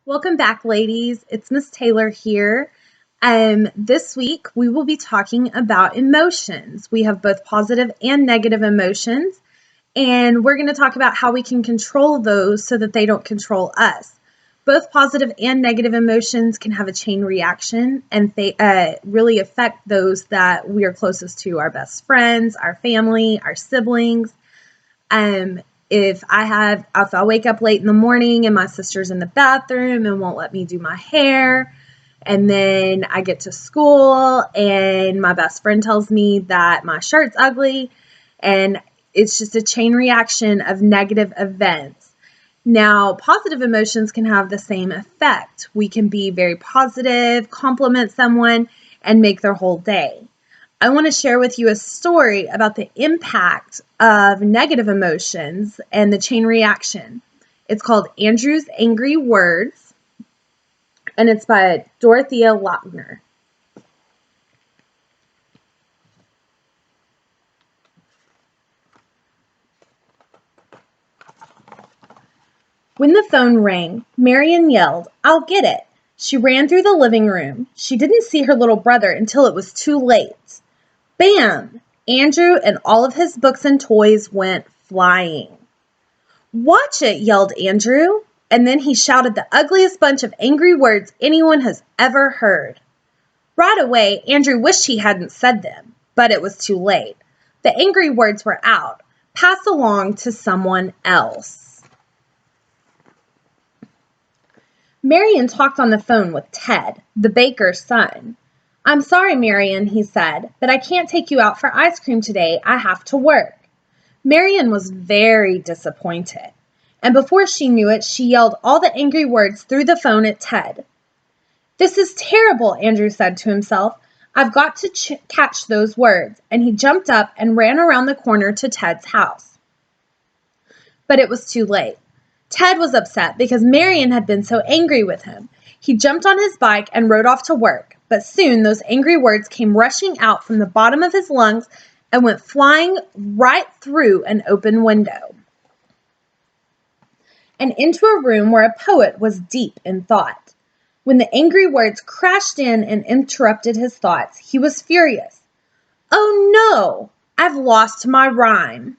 Welcome back, ladies. It's Miss Taylor here. This week, we will be talking about emotions. We have both positive and negative emotions, and we're going to talk about how we can control those so that they don't control us. Both positive and negative emotions can have a chain reaction, and they really affect those that we are closest to, our best friends, our family, our siblings. If I wake up late in the morning and my sister's in the bathroom and won't let me do my hair, and then I get to school and my best friend tells me that my shirt's ugly, and it's just a chain reaction of negative events. Now, positive emotions can have the same effect. We can be very positive, compliment someone, and make their whole day. I want to share with you a story about the impact of negative emotions and the chain reaction. It's called Andrew's Angry Words, and it's by Dorothea Lautner. When the phone rang, Marian yelled, "I'll get it." She ran through the living room. She didn't see her little brother until it was too late. Bam! Andrew and all of his books and toys went flying. "Watch it," yelled Andrew, and then he shouted the ugliest bunch of angry words anyone has ever heard. Right away, Andrew wished he hadn't said them, but it was too late. The angry words were out, passed along to someone else. Marian talked on the phone with Ted, the baker's son. "I'm sorry, Marian," he said, "but I can't take you out for ice cream today. I have to work." Marian was very disappointed, and before she knew it, she yelled all the angry words through the phone at Ted. "This is terrible," Andrew said to himself. "I've got to catch those words," and he jumped up and ran around the corner to Ted's house. But it was too late. Ted was upset because Marian had been so angry with him. He jumped on his bike and rode off to work, but soon those angry words came rushing out from the bottom of his lungs and went flying right through an open window and into a room where a poet was deep in thought. When the angry words crashed in and interrupted his thoughts, he was furious. "Oh no, I've lost my rhyme."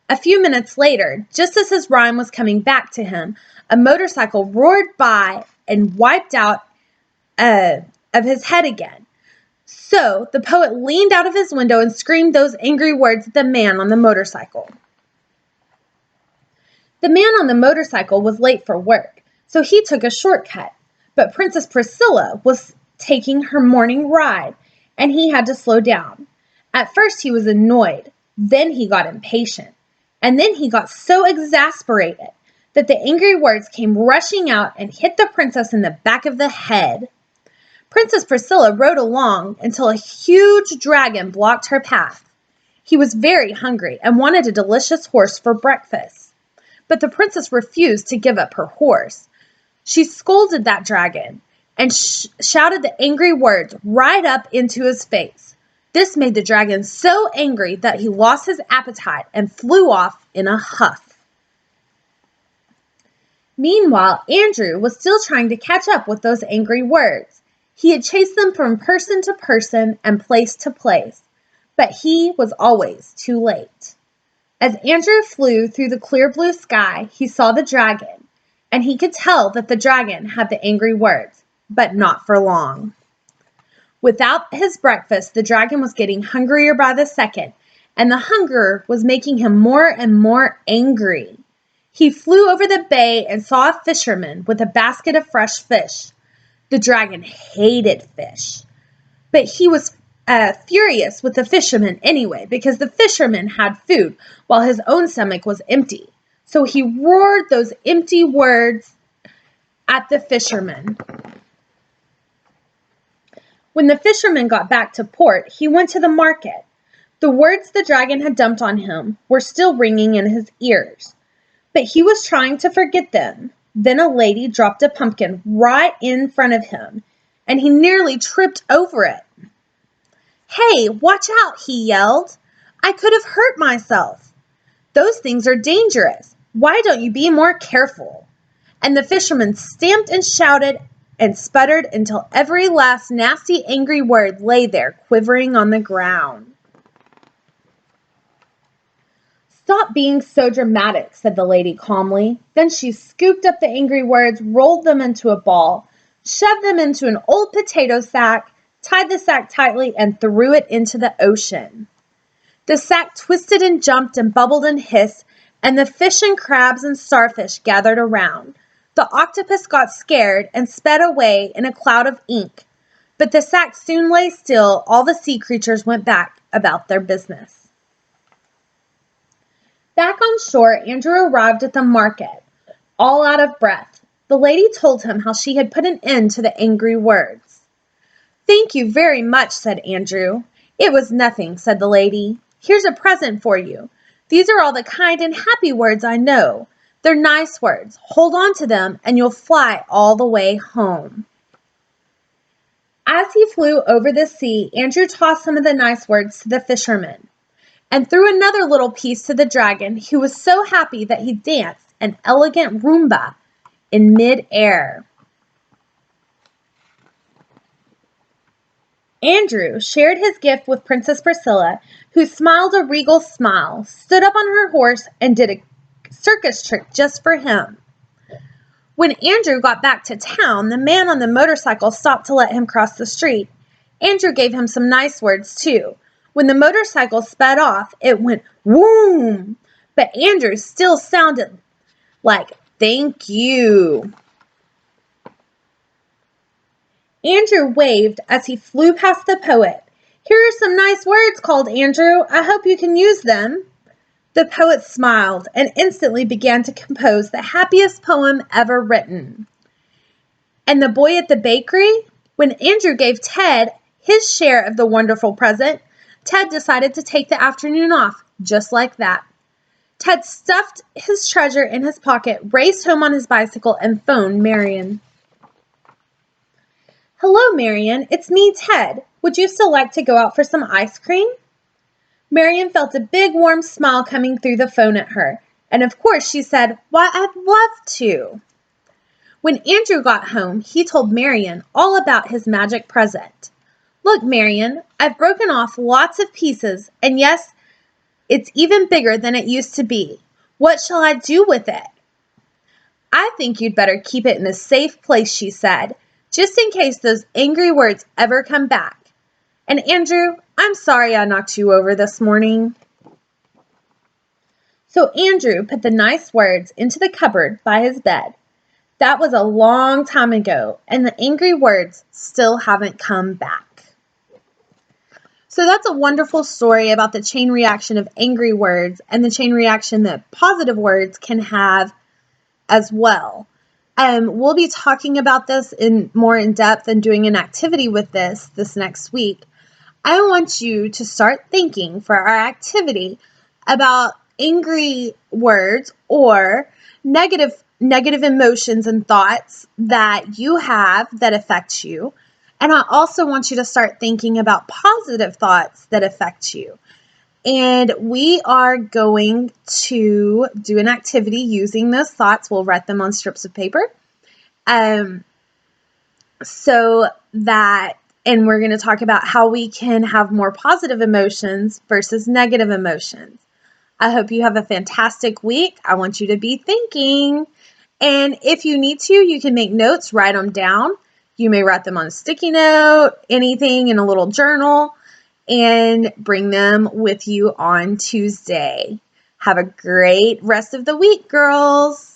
A few minutes later, just as his rhyme was coming back to him, a motorcycle roared by and wiped out of his head again. So the poet leaned out of his window and screamed those angry words at the man on the motorcycle. The man on the motorcycle was late for work, so he took a shortcut. But Princess Priscilla was taking her morning ride, and he had to slow down. At first he was annoyed, then he got impatient. And then he got so exasperated that the angry words came rushing out and hit the princess in the back of the head. Princess Priscilla rode along until a huge dragon blocked her path. He was very hungry and wanted a delicious horse for breakfast. But the princess refused to give up her horse. She scolded that dragon and shouted the angry words right up into his face. This made the dragon so angry that he lost his appetite and flew off in a huff. Meanwhile, Andrew was still trying to catch up with those angry words. He had chased them from person to person and place to place, but he was always too late. As Andrew flew through the clear blue sky, he saw the dragon, and he could tell that the dragon had the angry words, but not for long. Without his breakfast, the dragon was getting hungrier by the second, and the hunger was making him more and more angry. He flew over the bay and saw a fisherman with a basket of fresh fish. The dragon hated fish, but he was furious with the fisherman anyway because the fisherman had food while his own stomach was empty. So he roared those empty words at the fisherman. When the fisherman got back to port, he went to the market. The words the dragon had dumped on him were still ringing in his ears, but he was trying to forget them. Then a lady dropped a pumpkin right in front of him, and he nearly tripped over it. "Hey, watch out," he yelled. "I could have hurt myself." "Those things are dangerous. Why don't you be more careful?" and the fisherman stamped and shouted and sputtered until every last nasty, angry word lay there quivering on the ground. "Stop being so dramatic," said the lady calmly. Then she scooped up the angry words, rolled them into a ball, shoved them into an old potato sack, tied the sack tightly, and threw it into the ocean. The sack twisted and jumped and bubbled and hissed, and the fish and crabs and starfish gathered around. The octopus got scared and sped away in a cloud of ink, but the sack soon lay still. All the sea creatures went back about their business. Back on shore, Andrew arrived at the market, all out of breath. The lady told him how she had put an end to the angry words. "Thank you very much," said Andrew. "It was nothing," said the lady. "Here's a present for you. These are all the kind and happy words I know. They're nice words. Hold on to them and you'll fly all the way home." As he flew over the sea, Andrew tossed some of the nice words to the fisherman and threw another little piece to the dragon, who was so happy that he danced an elegant rumba in mid-air. Andrew shared his gift with Princess Priscilla, who smiled a regal smile, stood up on her horse, and did a circus trick just for him. When Andrew got back to town, the man on the motorcycle stopped to let him cross the street. Andrew gave him some nice words, too. When the motorcycle sped off, it went whoom, but Andrew still sounded like, "Thank you." Andrew waved as he flew past the poet. "Here are some nice words," called Andrew. "I hope you can use them." The poet smiled and instantly began to compose the happiest poem ever written. And the boy at the bakery? When Andrew gave Ted his share of the wonderful present, Ted decided to take the afternoon off, just like that. Ted stuffed his treasure in his pocket, raced home on his bicycle, and phoned Marion. "Hello, Marion. It's me, Ted. Would you still like to go out for some ice cream?" Marion felt a big warm smile coming through the phone at her, and of course she said, "Why, I'd love to." When Andrew got home, he told Marion all about his magic present. "Look, Marion, I've broken off lots of pieces, and yes, it's even bigger than it used to be. What shall I do with it?" "I think you'd better keep it in a safe place," she said, "just in case those angry words ever come back. And Andrew, I'm sorry I knocked you over this morning." So Andrew put the nice words into the cupboard by his bed. That was a long time ago, and the angry words still haven't come back. So that's a wonderful story about the chain reaction of angry words and the chain reaction that positive words can have as well. We'll be talking about this more in depth and doing an activity with this next week. I want you to start thinking for our activity about angry words or negative emotions and thoughts that you have that affect you. And I also want you to start thinking about positive thoughts that affect you. And we are going to do an activity using those thoughts. We'll write them on strips of paper. And we're going to talk about how we can have more positive emotions versus negative emotions. I hope you have a fantastic week. I want you to be thinking. And if you need to, you can make notes, write them down. You may write them on a sticky note, anything in a little journal, and bring them with you on Tuesday. Have a great rest of the week, girls.